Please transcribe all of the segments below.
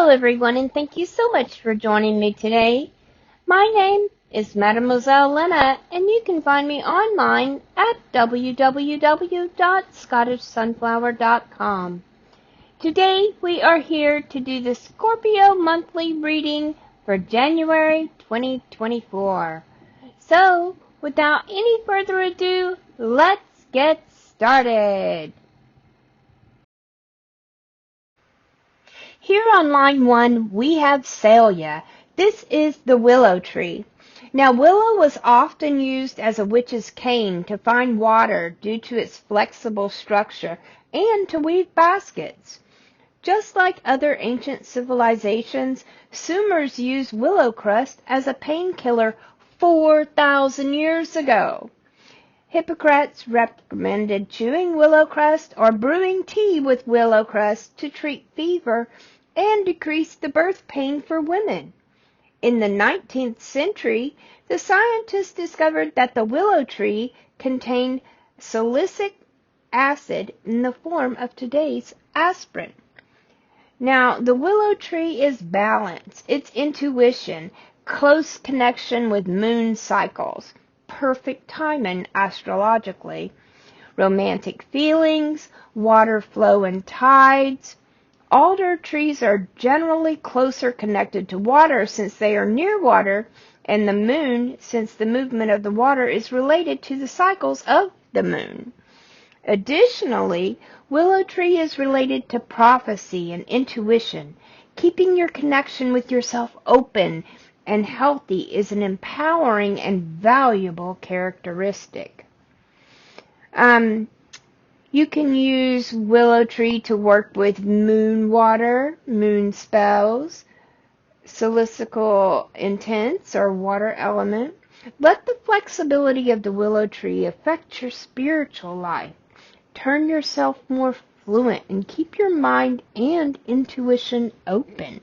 Hello everyone, and thank you so much for joining me today. My name is Mademoiselle Lynna, and you can find me online at www.scottishsunflower.com. Today we are here to do the Scorpio monthly reading for January 2024. So, without any further ado, let's get started. Here on line 1, we have Salvia. This is the willow tree. Now, willow was often used as a witch's cane to find water due to its flexible structure and to weave baskets. Just like other ancient civilizations, Sumers used willow crust as a painkiller 4,000 years ago. Hippocrates recommended chewing willow crust or brewing tea with willow crust to treat fever and decrease the birth pain for women. In the 19th century, the scientists discovered that the willow tree contained salicylic acid in the form of today's aspirin. Now, the willow tree is balance, it's intuition, close connection with moon cycles, perfect timing astrologically, romantic feelings, water flow and tides. Alder trees are generally closer connected to water since they are near water, and the moon since the movement of the water is related to the cycles of the moon. Additionally, willow tree is related to prophecy and intuition. Keeping your connection with yourself open and healthy is an empowering and valuable characteristic. You can use willow tree to work with moon water, moon spells, salicical intents, or water element. Let the flexibility of the willow tree affect your spiritual life. Turn yourself more fluent and keep your mind and intuition open.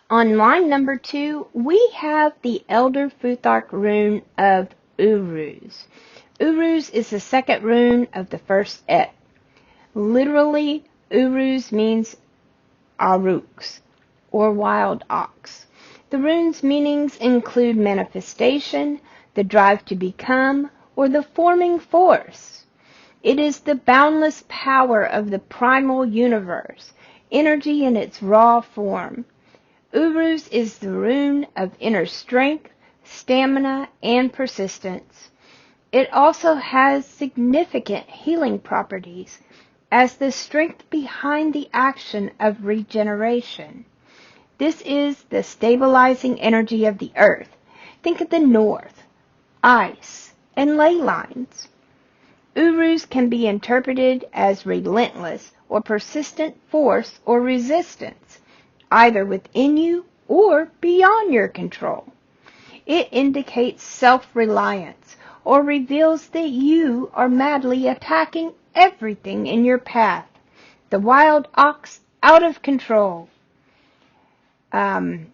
On line number 2, we have the Elder Futhark rune of Uruz. Uruz is the second rune of the first Et. Literally, Uruz means aurochs, or wild ox. The rune's meanings include manifestation, the drive to become, or the forming force. It is the boundless power of the primal universe, energy in its raw form. Uruz is the rune of inner strength, stamina, and persistence. It also has significant healing properties as the strength behind the action of regeneration. This is the stabilizing energy of the earth. Think of the north, ice, and ley lines. Uruz can be interpreted as relentless or persistent force or resistance, either within you or beyond your control. It indicates self-reliance or reveals that you are madly attacking everything in your path. The wild ox out of control. The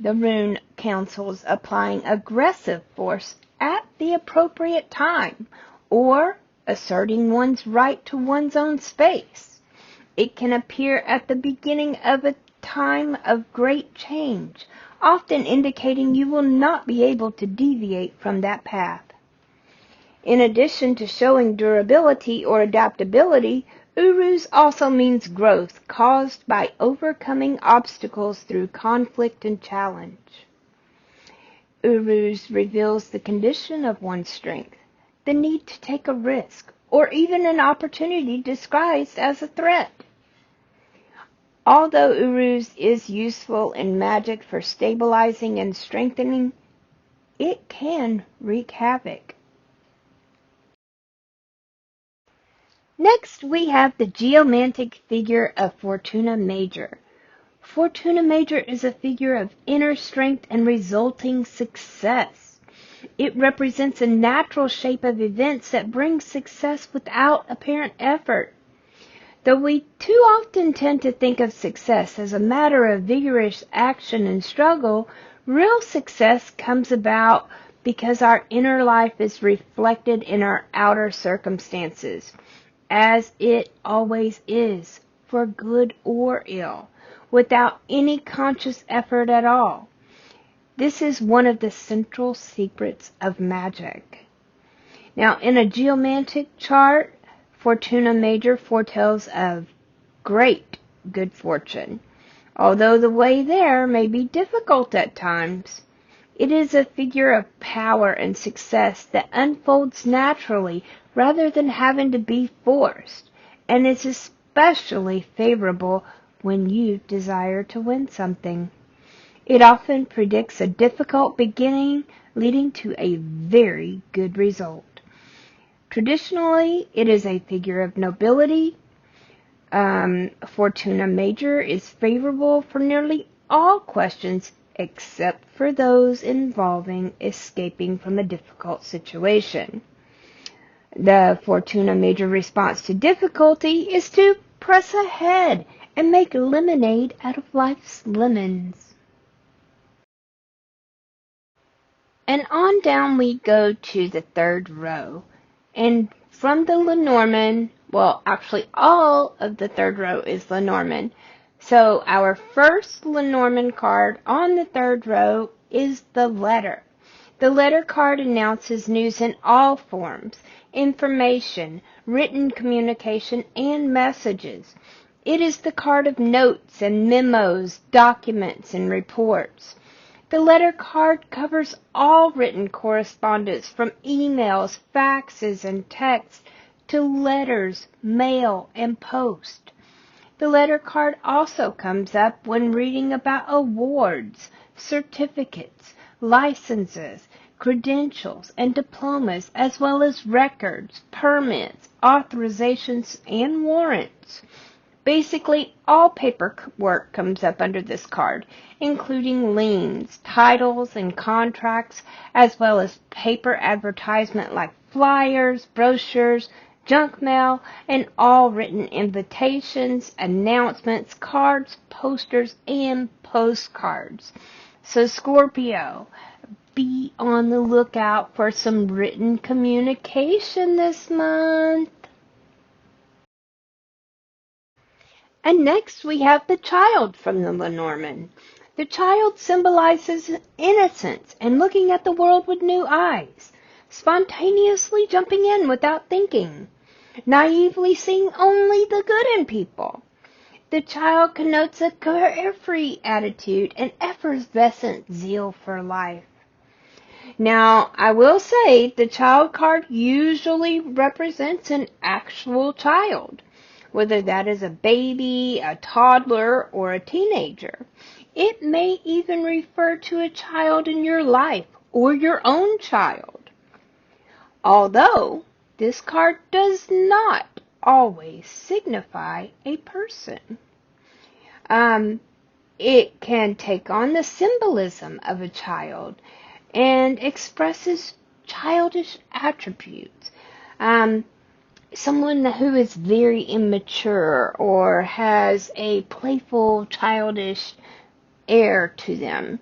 rune counsels applying aggressive force at the appropriate time or asserting one's right to one's own space. It can appear at the beginning of a time of great change, often indicating you will not be able to deviate from that path. In addition to showing durability or adaptability, Uruz also means growth caused by overcoming obstacles through conflict and challenge. Uruz reveals the condition of one's strength, the need to take a risk, or even an opportunity disguised as a threat. Although Uruz is useful in magic for stabilizing and strengthening, it can wreak havoc. Next, we have the geomantic figure of Fortuna Major. Fortuna Major is a figure of inner strength and resulting success. It represents a natural shape of events that brings success without apparent effort. Though we too often tend to think of success as a matter of vigorous action and struggle, real success comes about because our inner life is reflected in our outer circumstances. as it always is, for good or ill, without any conscious effort at all. This is one of the central secrets of magic. Now, in a geomantic chart, Fortuna Major foretells of great good fortune. Although the way there may be difficult at times, it is a figure of power and success that unfolds naturally rather than having to be forced, and is especially favorable when you desire to win something. It often predicts a difficult beginning leading to a very good result. Traditionally, it is a figure of nobility. Fortuna Major is favorable for nearly all questions except for those involving escaping from a difficult situation. The Fortuna Major response to difficulty is to press ahead and make lemonade out of life's lemons. And on down we go to the third row. And from the Lenormand, well, actually all of the third row is Lenormand. So our first Lenormand card on the third row is the letter. The letter card announces news in all forms, information, written communication, and messages. It is the card of notes and memos, documents, and reports. The letter card covers all written correspondence from emails, faxes, and texts to letters, mail, and post. The letter card also comes up when reading about awards, certificates, licenses, credentials, and diplomas, as well as records, permits, authorizations, and warrants. Basically, all paperwork comes up under this card, including liens, titles, and contracts, as well as paper advertisement like flyers, brochures, junk mail, and all written invitations, announcements, cards, posters, and postcards. So, Scorpio, be on the lookout for some written communication this month. And next we have the child from the Lenormand. The child symbolizes innocence and looking at the world with new eyes, spontaneously jumping in without thinking, naively seeing only the good in people. The child connotes a carefree attitude and effervescent zeal for life. Now, I will say the child card usually represents an actual child, whether that is a baby, a toddler, or a teenager. It may even refer to a child in your life or your own child. Although this card does not always signify a person. It can take on the symbolism of a child and expresses childish attributes. Someone who is very immature or has a playful, childish air to them.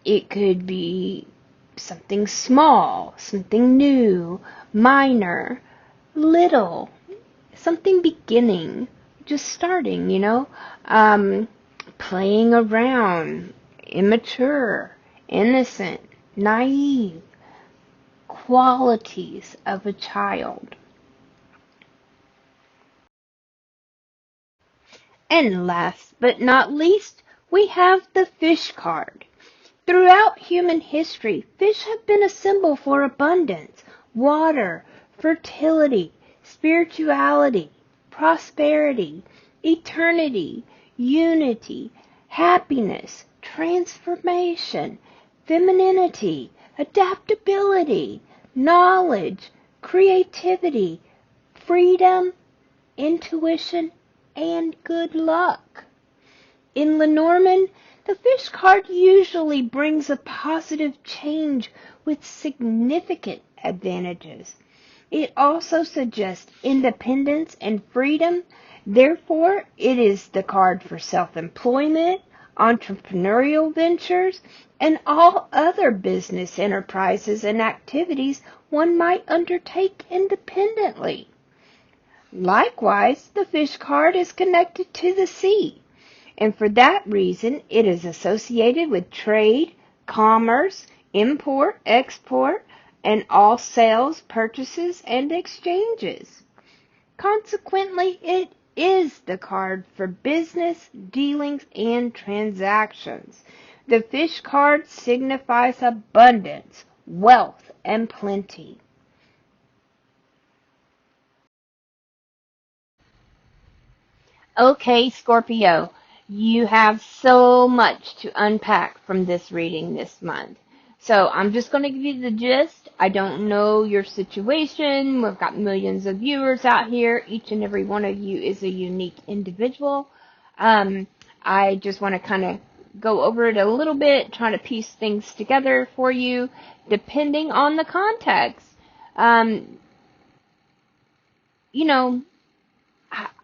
It could be something small, something new, minor, little, something beginning, just starting, playing around, immature, innocent, naive. Qualities of a child. And last but not least, we have the fish card. Throughout human history, fish have been a symbol for abundance, water, fertility, spirituality, prosperity, eternity, unity, happiness, transformation, femininity, adaptability, knowledge, creativity, freedom, intuition, and good luck. In Lenormand, the fish card usually brings a positive change with significant advantages. It also suggests independence and freedom. Therefore, it is the card for self-employment, entrepreneurial ventures, and all other business enterprises and activities one might undertake independently. Likewise, the fish card is connected to the sea, and for that reason, it is associated with trade, commerce, import, export, and all sales, purchases, and exchanges. Consequently, it is the card for business, dealings, and transactions. The fish card signifies abundance, wealth, and plenty. Okay, Scorpio, you have so much to unpack from this reading this month. So I'm just going to give you the gist. I don't know your situation. We've got millions of viewers out here. Each and every one of you is a unique individual. I just want to kind of go over it a little bit, try to piece things together for you, depending on the context. Um, you know,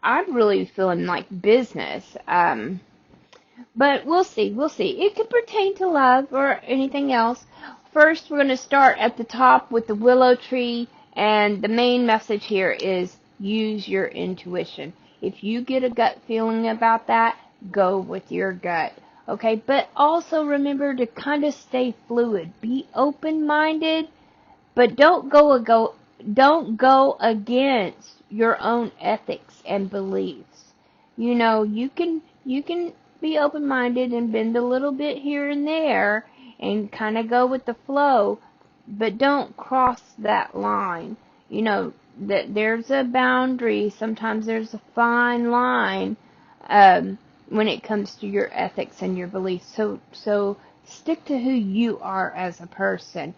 I'm really feeling like business. But we'll see. We'll see. It could pertain to love or anything else. First, we're going to start at the top with the willow tree. And the main message here is use your intuition. If you get a gut feeling about that, go with your gut. Okay? But also remember to kind of stay fluid. Be open-minded, but don't go against your own ethics and beliefs. You can be open-minded and bend a little bit here and there and kind of go with the flow, but don't cross that line. That there's a boundary. Sometimes there's a fine line when it comes to your ethics and your beliefs. So stick to who you are as a person.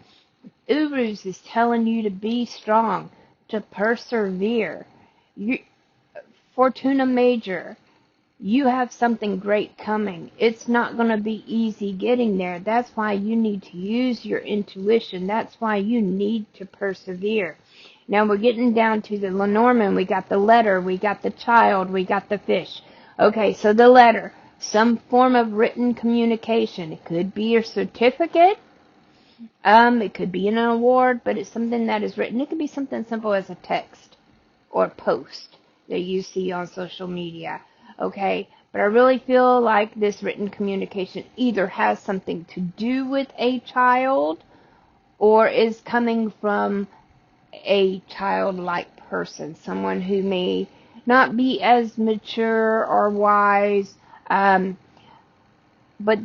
Uruz is telling you to be strong, to persevere. Fortuna Major, you have something great coming. It's not going to be easy getting there. That's why you need to use your intuition. That's why you need to persevere. Now we're getting down to the Lenormand. We got the letter, we got the child, we got the fish. Okay, so the letter, some form of written communication. It could be a certificate. It could be an award, but it's something that is written. It could be something simple as a text or post that you see on social media. Okay, but I really feel like this written communication either has something to do with a child or is coming from a childlike person, someone who may not be as mature or wise. But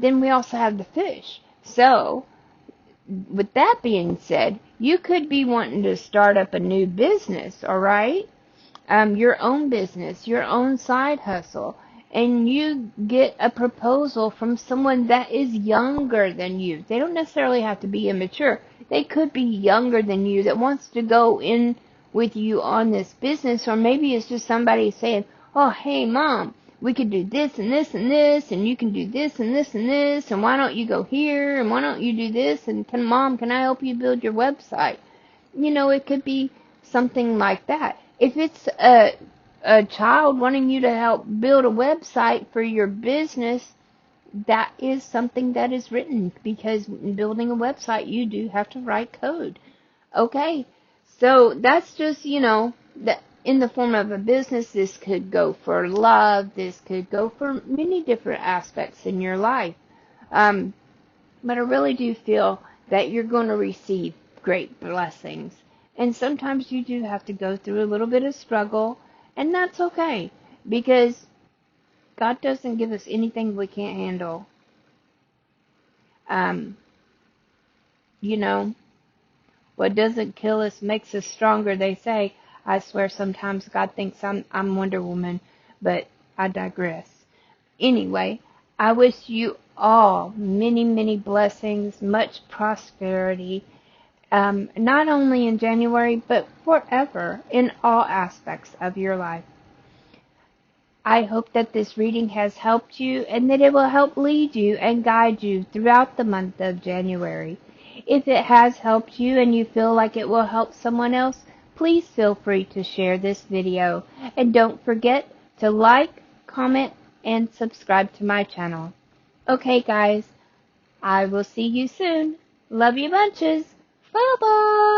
then we also have the fish. So, with that being said, you could be wanting to start up a new business, all right? Your own business, your own side hustle, and you get a proposal from someone that is younger than you. They don't necessarily have to be immature. They could be younger than you that wants to go in with you on this business, or maybe it's just somebody saying, oh, hey, Mom, we could do this and this and this, and you can do this and this and this, and why don't you go here, and why don't you do this, and Mom, can I help you build your website? It could be something like that. If it's a child wanting you to help build a website for your business, that is something that is written, because in building a website, you do have to write code. Okay, so that's just, that in the form of a business. This could go for love. This could go for many different aspects in your life. But I really do feel that you're going to receive great blessings. And sometimes you do have to go through a little bit of struggle, and that's okay, because God doesn't give us anything we can't handle. Um, you know, what doesn't kill us makes us stronger, they say. I swear sometimes God thinks I'm Wonder Woman, but I digress. Anyway, I wish you all many, many blessings, much prosperity, not only in January, but forever in all aspects of your life. I hope that this reading has helped you and that it will help lead you and guide you throughout the month of January. If it has helped you and you feel like it will help someone else, please feel free to share this video. And don't forget to like, comment, and subscribe to my channel. Okay, guys, I will see you soon. Love you bunches. Bye-bye.